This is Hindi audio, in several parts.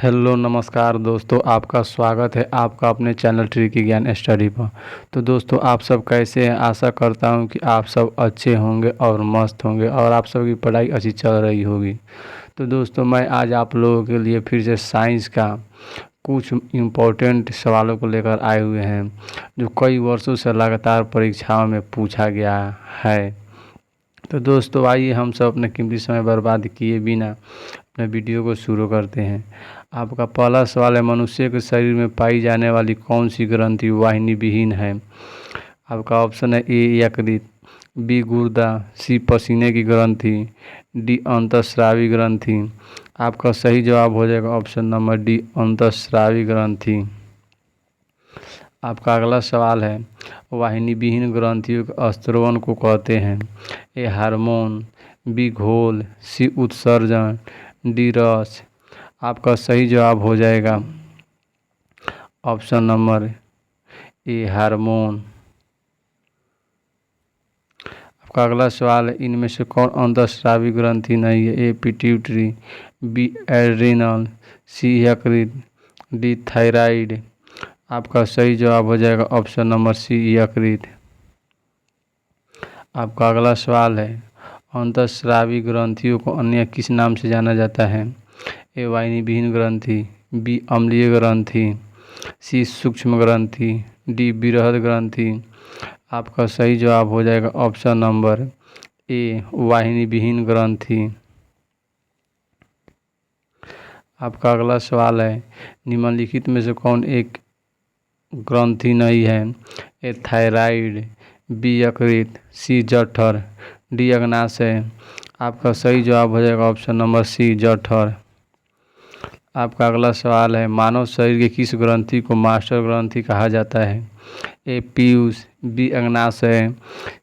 हेलो नमस्कार दोस्तों, आपका स्वागत है आपका अपने चैनल ट्रिकी ज्ञान स्टडी पर। तो दोस्तों, आप सब कैसे हैं? आशा करता हूं कि आप सब अच्छे होंगे और मस्त होंगे और आप सबकी पढ़ाई अच्छी चल रही होगी। तो दोस्तों, मैं आज आप लोगों के लिए फिर से साइंस का कुछ इम्पोर्टेंट सवालों को लेकर आए हुए हैं जो कई वर्षों से लगातार परीक्षाओं में पूछा गया है। तो दोस्तों, आइए हम सब अपने कीमती समय बर्बाद किए बिना अपने वीडियो को शुरू करते हैं। आपका पहला सवाल है, मनुष्य के शरीर में पाई जाने वाली कौन सी ग्रंथि वाहिनी विहीन है? आपका ऑप्शन है ए यकृत, बी गुर्दा, सी पसीने की ग्रंथि, डी अंतःस्रावी ग्रंथि। आपका सही जवाब हो जाएगा ऑप्शन नंबर डी अंतःस्रावी ग्रंथि। आपका अगला सवाल है, वाहिनी विहीन ग्रंथियों के स्त्रवन को कहते हैं? ए हार्मोन, बी घोल, सी उत्सर्जन, डी रस। आपका सही जवाब हो जाएगा ऑप्शन नंबर ए हार्मोन। आपका अगला सवाल है, इनमें से कौन अंतःस्रावी ग्रंथि नहीं है? ए पिट्यूटरी, बी एड्रिनल, सी यकृत, डी थायराइड। आपका सही जवाब हो जाएगा ऑप्शन नंबर सी यकृत। आपका अगला सवाल है, अंतःस्रावी ग्रंथियों को अन्य किस नाम से जाना जाता है? ए वाहिनी विहीन ग्रंथि, बी अम्लीय ग्रंथि, सी सूक्ष्म ग्रंथि, डी बृहद ग्रंथि। आपका सही जवाब हो जाएगा ऑप्शन नंबर ए वाहिनी विहीन ग्रंथि। आपका अगला सवाल है, निम्नलिखित में से कौन एक ग्रंथि नहीं है? ए थायराइड, बी यकृत, सी जठर, डी अग्नाशय। आपका सही जवाब हो जाएगा ऑप्शन नंबर सी जठर। आपका अगला सवाल है, मानव शरीर के किस ग्रंथि को मास्टर ग्रंथि कहा जाता है? ए पीयूष, बी अग्नाशय,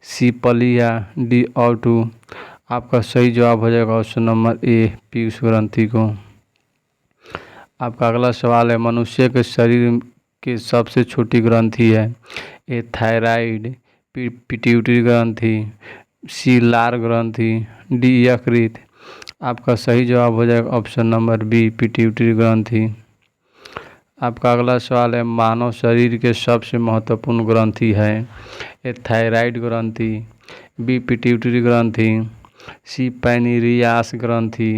सी पलिया, डी ऑटू। आपका सही जवाब हो जाएगा ऑप्शन नंबर ए पीयूष ग्रंथि को। आपका अगला सवाल है, मनुष्य के शरीर की सबसे छोटी ग्रंथि है? ए थायराइड, पिट्यूटरी ग्रंथि, सी लार ग्रंथि, डी यकृत। आपका सही जवाब हो जाएगा ऑप्शन नंबर बी पिट्यूटरी ग्रंथि। आपका अगला सवाल है, मानव शरीर के सबसे महत्वपूर्ण ग्रंथि है? ए थायराइड ग्रंथि, बी पिट्यूटरी ग्रंथि, सी पैनिरियास ग्रंथि,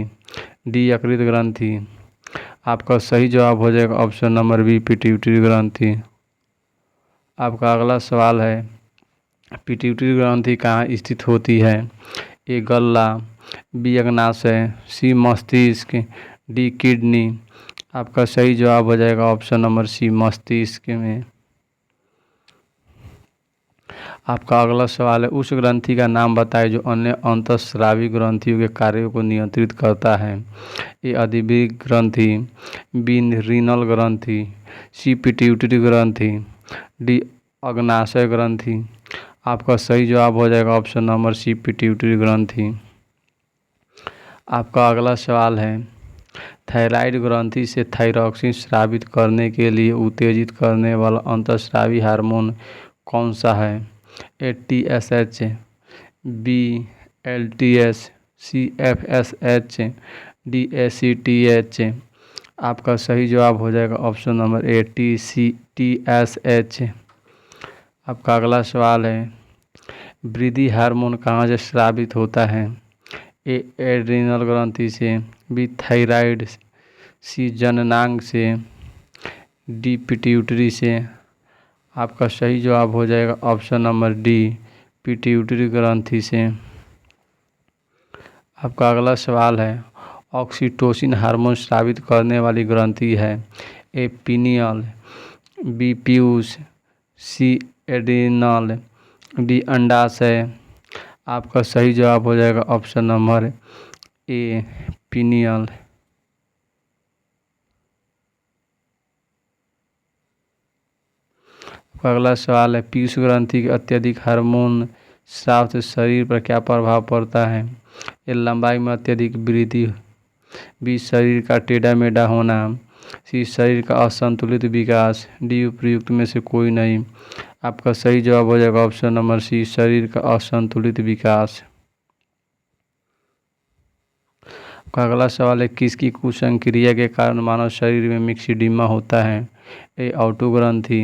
डी यकृत ग्रंथि। आपका सही जवाब हो जाएगा ऑप्शन नंबर बी पिट्यूटरी ग्रंथि। आपका अगला सवाल है, पिट्यूटरी ग्रंथि कहाँ स्थित होती है? ए गल्ला, बी अग्नाशय, सी मस्तिष्क, डी किडनी। आपका सही जवाब हो जाएगा ऑप्शन नंबर सी मस्तिष्क में। आपका अगला सवाल है, उस ग्रंथि का नाम बताएं जो अन्य अंतःस्रावी ग्रंथियों के कार्यों को नियंत्रित करता है? ए अधिवृक्क ग्रंथि, बी रीनल ग्रंथि, सी पिट्यूटरी ग्रंथि, डी अग्नाशय ग्रंथि। आपका सही जवाब हो जाएगा ऑप्शन नंबर सी पिट्यूटरी ग्रंथि। आपका अगला सवाल है, थायराइड ग्रंथि से थायरॉक्सिन स्रावित करने के लिए उत्तेजित करने वाला अंतःस्रावी हार्मोन कौन सा है? ए TSH, बी LTS, सी FSH, डी ACTH। आपका सही जवाब हो जाएगा ऑप्शन नंबर ए TSH। आपका अगला सवाल है, वृद्धि हार्मोन कहाँ से स्रावित होता है? ए एड्रिनल ग्रंथि से, बी थायराइड, सी जननांग से, डी पिट्यूटरी से। आपका सही जवाब हो जाएगा ऑप्शन नंबर डी पिट्यूटरी ग्रंथि से। आपका अगला सवाल है, ऑक्सीटोसिन हार्मोन स्रावित करने वाली ग्रंथि है? ए पीनियल, बी पीयूष, सी एड्रिनल, डी अंडाशय। आपका सही जवाब हो जाएगा ऑप्शन नंबर ए पीनियल। अगला सवाल है, पीयूष ग्रंथि के अत्यधिक हार्मोन स्राव से शरीर पर क्या प्रभाव पड़ता है? ए लंबाई में अत्यधिक वृद्धि, बी शरीर का टेढ़ा मेढ़ा होना, सी शरीर का असंतुलित विकास, डी उपयुक्त में से कोई नहीं। आपका सही जवाब हो जाएगा ऑप्शन नंबर सी शरीर का असंतुलित विकास। आपका अगला सवाल है किसकी कुसंक्रिया के कारण मानव शरीर में मिक्सिडिमा होता है। ए ऑटो ग्रंथि,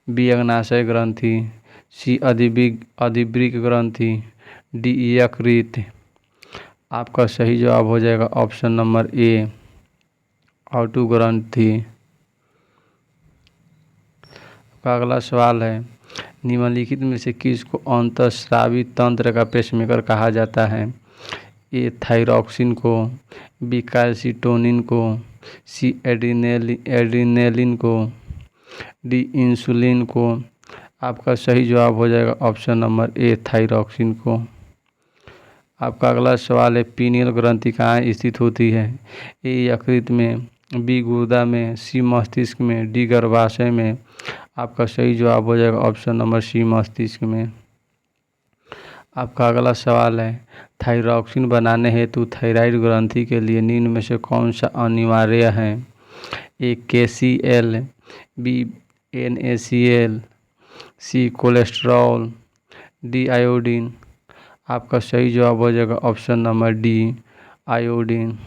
बी अग्नाशय ग्रंथि, सी अधिवृक्क ग्रंथि, डी यकृत। आपका सही जवाब हो जाएगा ऑप्शन नंबर ए ऑटो ग्रंथि। आपका अगला सवाल है निम्नलिखित में से किसको अंतःस्रावी तंत्र का पेसमेकर कहा जाता है। ए थायरॉक्सिन को, बी कैल्सिटोनिन को, सी एड्रीनेलिन को, डी इंसुलिन को। आपका सही जवाब हो जाएगा ऑप्शन नंबर ए थायरॉक्सिन को। आपका अगला सवाल है पीनियल ग्रंथि कहाँ स्थित होती है। ए यकृत में, बी गुर्दा में, सी मस्तिष्क में, डी गर्भाशय में। आपका सही जवाब हो जाएगा ऑप्शन नंबर सी मस्तिष्क में। आपका अगला सवाल है थायरॉक्सिन बनाने हेतु थायराइड ग्रंथि के लिए निम्न में से कौन सा अनिवार्य है। ए KCl, बी NaCl, सी कोलेस्ट्रॉल, डी आयोडीन। आपका सही जवाब हो जाएगा ऑप्शन नंबर डी आयोडीन।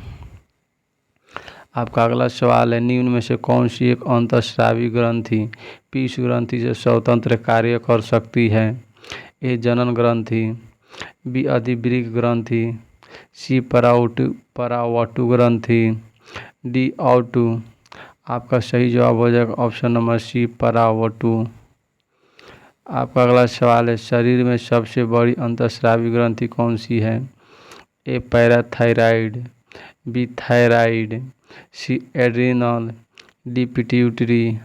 आपका अगला सवाल है निम्न में से कौन सी एक अंतःस्रावी ग्रंथि पीस ग्रंथि से स्वतंत्र कार्य कर सकती है। ए जनन ग्रंथि, बी अधिवृक्क ग्रंथि, सी परावटु ग्रंथि, डी ऑटू। आपका सही जवाब हो जाएगा ऑप्शन नंबर सी परावटु। आपका अगला सवाल है शरीर में सबसे बड़ी अंतःस्रावी ग्रंथि कौन सी है। ए पैराथायराइड, बी थायराइड, सी एड्रिनल, डी पिट्यूटरी।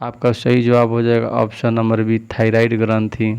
आपका सही जवाब हो जाएगा ऑप्शन नंबर बी थायराइड ग्रंथि।